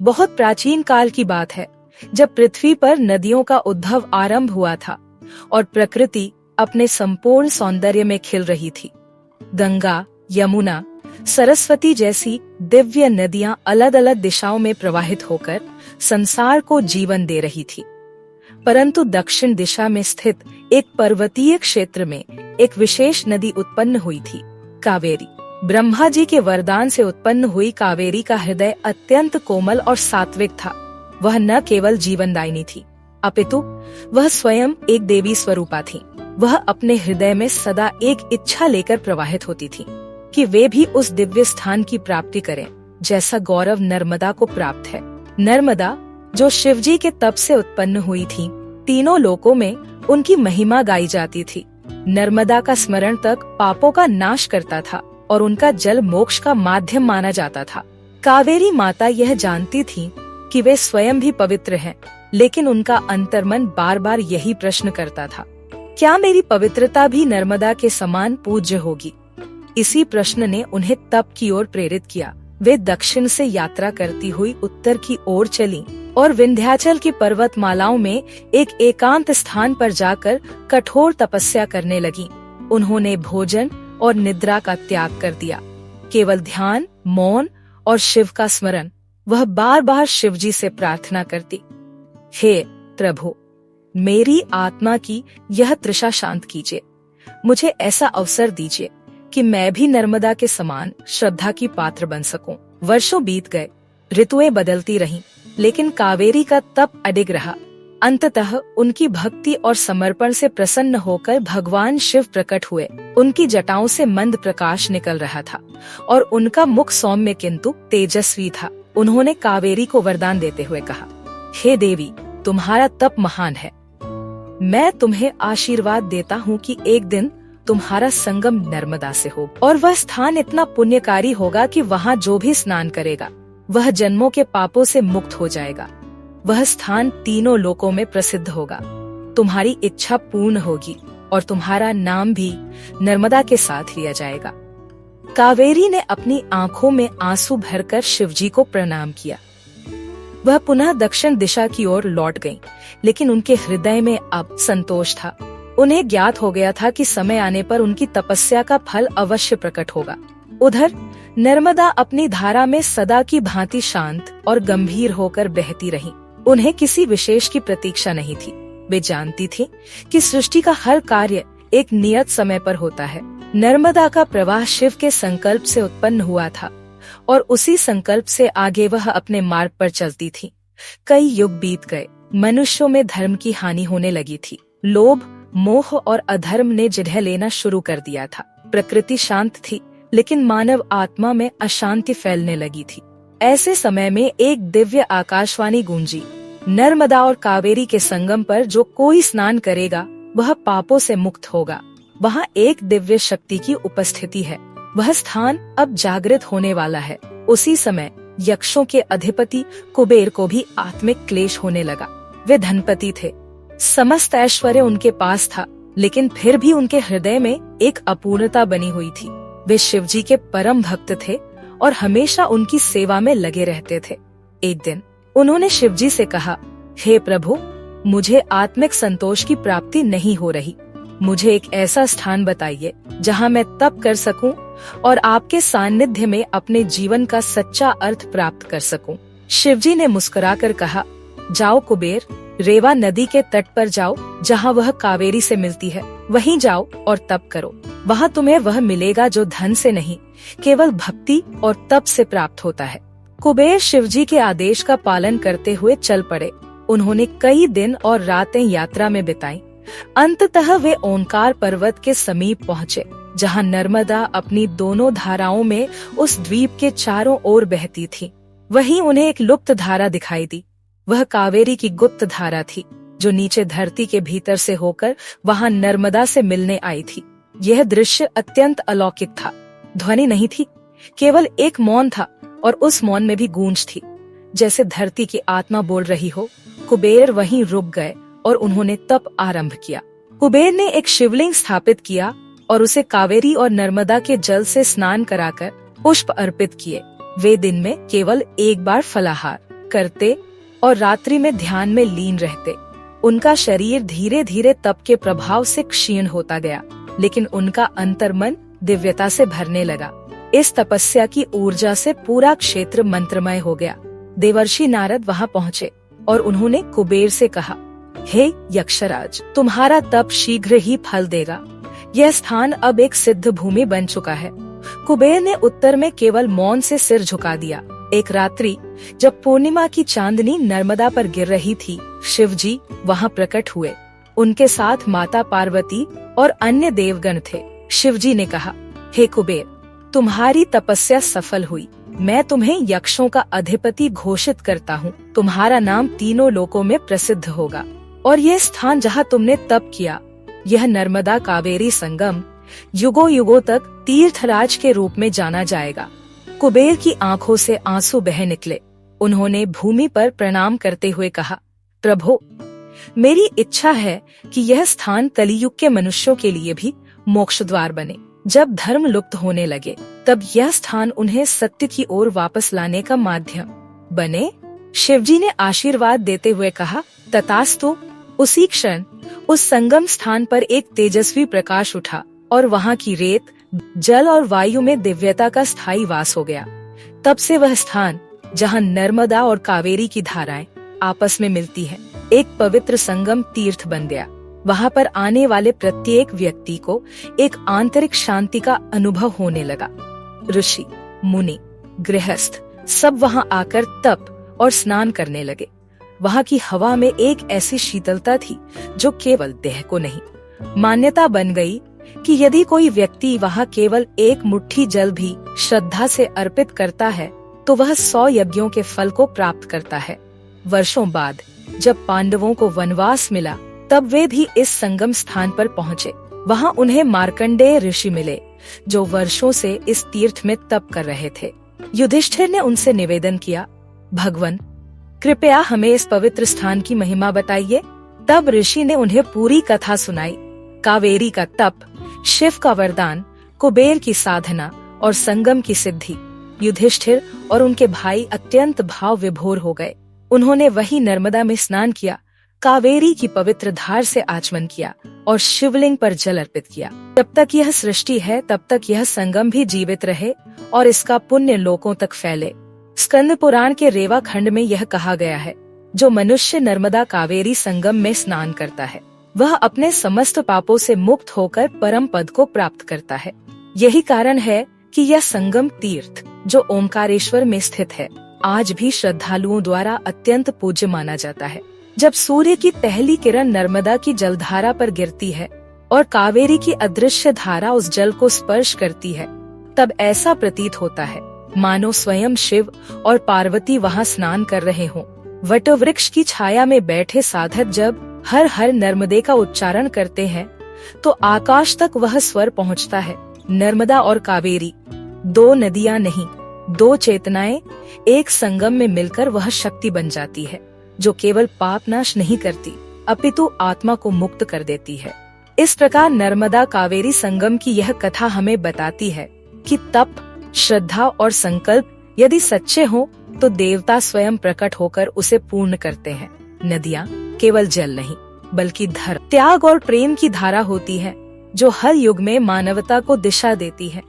बहुत प्राचीन काल की बात है, जब पृथ्वी पर नदियों का उद्भव आरंभ हुआ था और प्रकृति अपने संपूर्ण सौंदर्य में खिल रही थी। गंगा, यमुना, सरस्वती जैसी दिव्य नदियां अलग अलग दिशाओं में प्रवाहित होकर संसार को जीवन दे रही थी। परंतु दक्षिण दिशा में स्थित एक पर्वतीय क्षेत्र में एक विशेष नदी उत्पन्न हुई थी, कावेरी। ब्रह्मा जी के वरदान से उत्पन्न हुई कावेरी का हृदय अत्यंत कोमल और सात्विक था। वह न केवल जीवनदायिनी थी, अपितु वह स्वयं एक देवी स्वरूपा थी। वह अपने हृदय में सदा एक इच्छा लेकर प्रवाहित होती थी कि वे भी उस दिव्य स्थान की प्राप्ति करें जैसा गौरव नर्मदा को प्राप्त है। नर्मदा जो शिवजी के तप से उत्पन्न हुई थी, तीनों लोकों में उनकी महिमा गाई जाती थी। नर्मदा का स्मरण तक पापों का नाश करता था और उनका जल मोक्ष का माध्यम माना जाता था। कावेरी माता यह जानती थी कि वे स्वयं भी पवित्र हैं, लेकिन उनका अंतर्मन बार बार यही प्रश्न करता था, क्या मेरी पवित्रता भी नर्मदा के समान पूज्य होगी? इसी प्रश्न ने उन्हें तप की ओर प्रेरित किया। वे दक्षिण से यात्रा करती हुई उत्तर की ओर चलीं और विंध्याचल की पर्वतमालाओं में एक एकांत स्थान पर जाकर कठोर तपस्या करने लगीं। उन्होंने भोजन और निद्रा का त्याग कर दिया। केवल ध्यान, मौन और शिव का स्मरण। वह बार बार शिवजी से प्रार्थना करती, हे प्रभु, मेरी आत्मा की यह तृषा शांत कीजिए। मुझे ऐसा अवसर दीजिए कि मैं भी नर्मदा के समान श्रद्धा की पात्र बन सकूं। वर्षों बीत गए, ऋतुएं बदलती रहीं, लेकिन कावेरी का तप अडिग रहा। अंततः उनकी भक्ति और समर्पण से प्रसन्न होकर भगवान शिव प्रकट हुए। उनकी जटाओं से मंद प्रकाश निकल रहा था और उनका मुख सौम्य किंतु तेजस्वी था। उन्होंने कावेरी को वरदान देते हुए कहा, हे देवी, तुम्हारा तप महान है। मैं तुम्हें आशीर्वाद देता हूँ कि एक दिन तुम्हारा संगम नर्मदा से हो और वह स्थान इतना पुण्यकारी होगा कि वहाँ जो भी स्नान करेगा वह जन्मों के पापों से मुक्त हो जाएगा। वह स्थान तीनों लोकों में प्रसिद्ध होगा। तुम्हारी इच्छा पूर्ण होगी और तुम्हारा नाम भी नर्मदा के साथ लिया जाएगा। कावेरी ने अपनी आंखों में आंसू भरकर शिवजी को प्रणाम किया। वह पुनः दक्षिण दिशा की ओर लौट गईं, लेकिन उनके हृदय में अब संतोष था। उन्हें ज्ञात हो गया था कि समय आने पर उनकी तपस्या का फल अवश्य प्रकट होगा। उधर नर्मदा अपनी धारा में सदा की भांति शांत और गंभीर होकर बहती रही। उन्हें किसी विशेष की प्रतीक्षा नहीं थी। वे जानती थी कि सृष्टि का हर कार्य एक नियत समय पर होता है। नर्मदा का प्रवाह शिव के संकल्प से उत्पन्न हुआ था और उसी संकल्प से आगे वह अपने मार्ग पर चलती थी। कई युग बीत गए। मनुष्यों में धर्म की हानि होने लगी थी। लोभ, मोह और अधर्म ने जगह लेना शुरू कर दिया था। प्रकृति शांत थी, लेकिन मानव आत्मा में अशांति फैलने लगी थी। ऐसे समय में एक दिव्य आकाशवाणी गूंजी, नर्मदा और कावेरी के संगम पर जो कोई स्नान करेगा वह पापों से मुक्त होगा। वहाँ एक दिव्य शक्ति की उपस्थिति है। वह स्थान अब जागृत होने वाला है। उसी समय यक्षों के अधिपति कुबेर को भी आत्मिक क्लेश होने लगा। वे धनपति थे, समस्त ऐश्वर्य उनके पास था, लेकिन फिर भी उनके हृदय में एक अपूर्णता बनी हुई थी। वे शिवजी के परम भक्त थे और हमेशा उनकी सेवा में लगे रहते थे। एक दिन उन्होंने शिवजी से कहा, हे प्रभु, मुझे आत्मिक संतोष की प्राप्ति नहीं हो रही। मुझे एक ऐसा स्थान बताइए जहाँ मैं तप कर सकूं और आपके सानिध्य में अपने जीवन का सच्चा अर्थ प्राप्त कर सकूं। शिवजी ने मुस्कुराकर कहा, जाओ कुबेर, रेवा नदी के तट पर जाओ जहाँ वह कावेरी से मिलती है। वहीं जाओ और तप करो। वहाँ तुम्हें वह मिलेगा जो धन से नहीं, केवल भक्ति और तप से प्राप्त होता है। कुबेर शिवजी के आदेश का पालन करते हुए चल पड़े। उन्होंने कई दिन और रातें यात्रा में बिताई। अंततः वे ओंकार पर्वत के समीप पहुँचे, जहाँ नर्मदा अपनी दोनों धाराओं में उस द्वीप के चारों ओर बहती थी। वहीं उन्हें एक लुप्त धारा दिखाई दी। वह कावेरी की गुप्त धारा थी, जो नीचे धरती के भीतर से होकर वहाँ नर्मदा से मिलने आई थी। यह दृश्य अत्यंत अलौकिक था। ध्वनि नहीं थी, केवल एक मौन था और उस मौन में भी गूंज थी, जैसे धरती की आत्मा बोल रही हो। कुबेर वहीं रुक गए और उन्होंने तप आरंभ किया। कुबेर ने एक शिवलिंग स्थापित किया और उसे कावेरी और नर्मदा के जल से स्नान कराकर पुष्प अर्पित किए। वे दिन में केवल एक बार फलाहार, करते और रात्रि में ध्यान में लीन रहते। उनका शरीर धीरे धीरे तप के प्रभाव से क्षीण होता गया, लेकिन उनका अंतर्मन दिव्यता से भरने लगा। इस तपस्या की ऊर्जा से पूरा क्षेत्र मंत्रमय हो गया। देवर्षि नारद वहां पहुँचे और उन्होंने कुबेर से कहा, हे यक्षराज, तुम्हारा तप शीघ्र ही फल देगा। यह स्थान अब एक सिद्ध भूमि बन चुका है। कुबेर ने उत्तर में केवल मौन से सिर झुका दिया। एक रात्रि जब पूर्णिमा की चांदनी नर्मदा पर गिर रही थी, शिवजी वहां प्रकट हुए। उनके साथ माता पार्वती और अन्य देवगण थे। शिवजी ने कहा, हे कुबेर, तुम्हारी तपस्या सफल हुई। मैं तुम्हें यक्षों का अधिपति घोषित करता हूँ। तुम्हारा नाम तीनों लोकों में प्रसिद्ध होगा और यह स्थान जहाँ तुमने तप किया, यह नर्मदा कावेरी संगम युगों युगों तक तीर्थराज के रूप में जाना जाएगा। कुबेर की आंखों से आंसू बह निकले। उन्होंने भूमि पर प्रणाम करते हुए कहा, प्रभु, मेरी इच्छा है कि यह स्थान कलियुग के मनुष्यों के लिए भी मोक्ष द्वार बने। जब धर्म लुप्त होने लगे, तब यह स्थान उन्हें सत्य की ओर वापस लाने का माध्यम बने। शिवजी ने आशीर्वाद देते हुए कहा, तथास्तु। उसी क्षण उस संगम स्थान पर एक तेजस्वी प्रकाश उठा और वहाँ की रेत, जल और वायु में दिव्यता का स्थायी वास हो गया। तब से वह स्थान, जहाँ नर्मदा और कावेरी की धाराएं आपस में मिलती हैं, एक पवित्र संगम तीर्थ बन गया। वहाँ पर आने वाले प्रत्येक व्यक्ति को एक आंतरिक शांति का अनुभव होने लगा। ऋषि, मुनि, गृहस्थ सब वहाँ आकर तप और स्नान करने लगे। वहाँ की हवा में एक ऐसी शीतलता थी जो केवल देह को नहीं, मान्यता बन गई कि यदि कोई व्यक्ति वहाँ केवल एक मुट्ठी जल भी श्रद्धा से अर्पित करता है, तो वह 100 यज्ञों के फल को प्राप्त करता है। वर्षों बाद जब पांडवों को वनवास मिला, तब वे भी इस संगम स्थान पर पहुँचे। वहाँ उन्हें मार्कंडेय ऋषि मिले, जो वर्षों से इस तीर्थ में तप कर रहे थे। युधिष्ठिर ने उनसे निवेदन किया, भगवन, कृपया हमें इस पवित्र स्थान की महिमा बताइए। तब ऋषि ने उन्हें पूरी कथा सुनाई। कावेरी का तप, शिव का वरदान, कुबेर की साधना और संगम की सिद्धि। युधिष्ठिर और उनके भाई अत्यंत भाव विभोर हो गए। उन्होंने वही नर्मदा में स्नान किया, कावेरी की पवित्र धार से आचमन किया और शिवलिंग पर जल अर्पित किया। जब तक यह सृष्टि है, तब तक यह संगम भी जीवित रहे और इसका पुण्य लोकों तक फैले। स्कंद पुराण के रेवा खंड में यह कहा गया है, जो मनुष्य नर्मदा कावेरी संगम में स्नान करता है, वह अपने समस्त पापों से मुक्त होकर परम पद को प्राप्त करता है। यही कारण है कि यह संगम तीर्थ, जो ओमकारेश्वर में स्थित है, आज भी श्रद्धालुओं द्वारा अत्यंत पूज्य माना जाता है। जब सूर्य की पहली किरण नर्मदा की जलधारा पर गिरती है और कावेरी की अदृश्य धारा उस जल को स्पर्श करती है, तब ऐसा प्रतीत होता है मानो स्वयं शिव और पार्वती वहाँ स्नान कर रहे हों। वटवृक्ष की छाया में बैठे साधक जब हर हर नर्मदे का उच्चारण करते हैं, तो आकाश तक वह स्वर पहुँचता है। नर्मदा और कावेरी 2 नदियाँ नहीं, 2 चेतनाएं एक संगम में मिलकर वह शक्ति बन जाती है, जो केवल पाप नाश नहीं करती, अपितु आत्मा को मुक्त कर देती है। इस प्रकार नर्मदा कावेरी संगम की यह कथा हमें बताती है कि तप, श्रद्धा और संकल्प यदि सच्चे हों, तो देवता स्वयं प्रकट होकर उसे पूर्ण करते हैं। नदियाँ केवल जल नहीं, बल्कि धर्म, त्याग और प्रेम की धारा होती है, जो हर युग में मानवता को दिशा देती है।